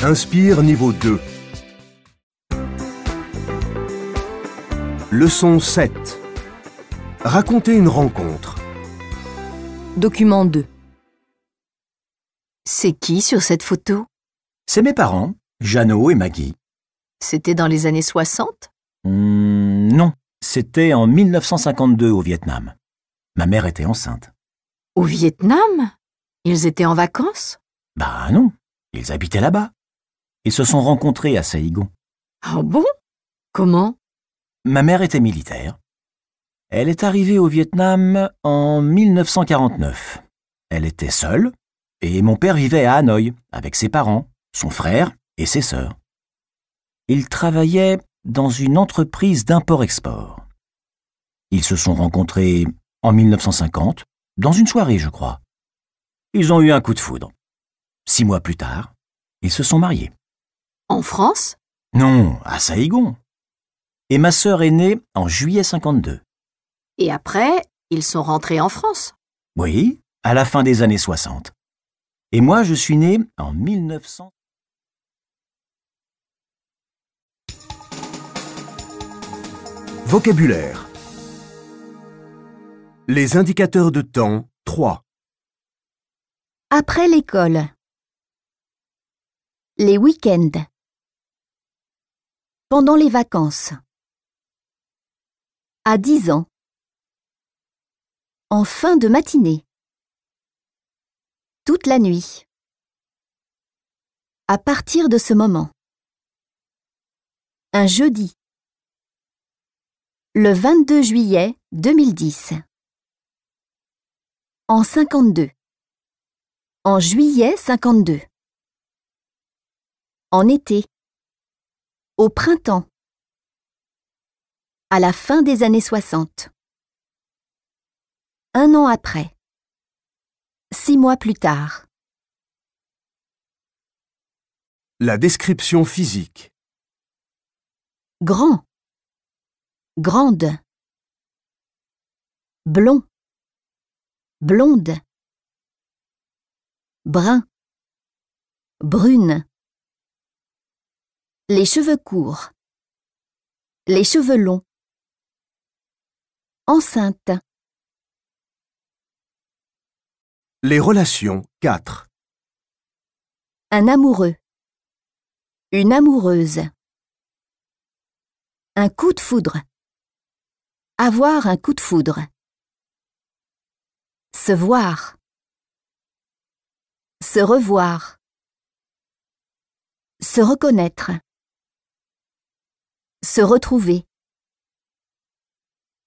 Inspire niveau 2. Leçon 7. Racontez une rencontre. Document 2. C'est qui sur cette photo? C'est mes parents, Jeannot et Maggie. C'était dans les années 60? Non, c'était en 1952 au Vietnam. Ma mère était enceinte. Au Vietnam? Ils étaient en vacances? Bah non, ils habitaient là-bas. Ils se sont rencontrés à Saïgon. Ah bon? Comment? Ma mère était militaire. Elle est arrivée au Vietnam en 1949. Elle était seule et mon père vivait à Hanoï avec ses parents, son frère et ses sœurs. Ils travaillaient dans une entreprise d'import-export. Ils se sont rencontrés en 1950, dans une soirée, je crois. Ils ont eu un coup de foudre. 6 mois plus tard, ils se sont mariés. En France? Non, à Saïgon. Et ma sœur est née en juillet 52. Et après, ils sont rentrés en France? Oui, à la fin des années 60. Et moi, je suis né en 1900. Vocabulaire. Les indicateurs de temps 3. Après l'école. Les week-ends. Pendant les vacances. À 10 ans. En fin de matinée. Toute la nuit. À partir de ce moment. Un jeudi. Le 22 juillet 2010. En 52. En juillet 52. En été. Au printemps. À la fin des années 60. Un an après. 6 mois plus tard. La description physique. Grand. Grande. Blond. Blonde. Brun. Brune. Les cheveux courts. Les cheveux longs. Enceinte. Les relations 4. Un amoureux. Une amoureuse. Un coup de foudre. Avoir un coup de foudre. Se voir. Se revoir. Se reconnaître. Se retrouver.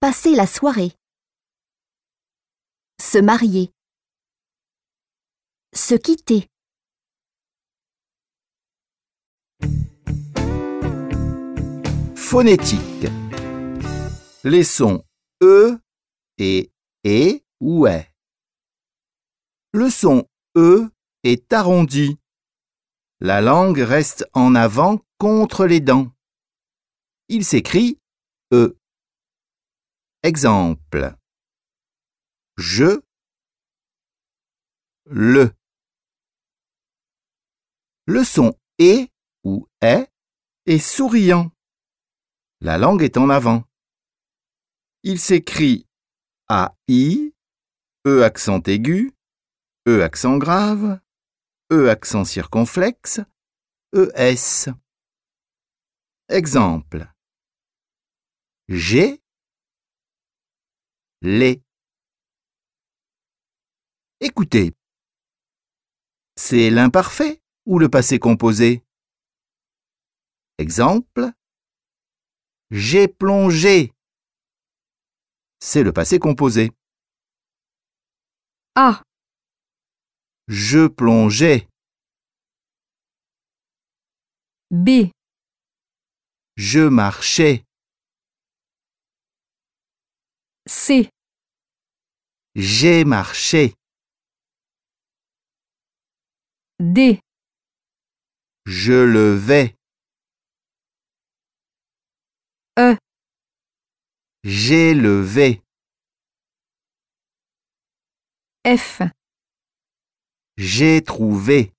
Passer la soirée. Se marier. Se quitter. Phonétique. Les sons E et ou est. Le son E est arrondi. La langue reste en avant contre les dents. Il s'écrit E. Exemple. Je, le. Le son E ou est souriant. La langue est en avant. Il s'écrit AI, E accent aigu, E accent grave, E accent circonflexe, ES. Exemple. J'ai, les. Écoutez. C'est l'imparfait ou le passé composé? Exemple. J'ai plongé. C'est le passé composé. A. Je plongeais. B. Je marchais. C. J'ai marché. D. Je le vais. E. J'ai levé. F. J'ai trouvé.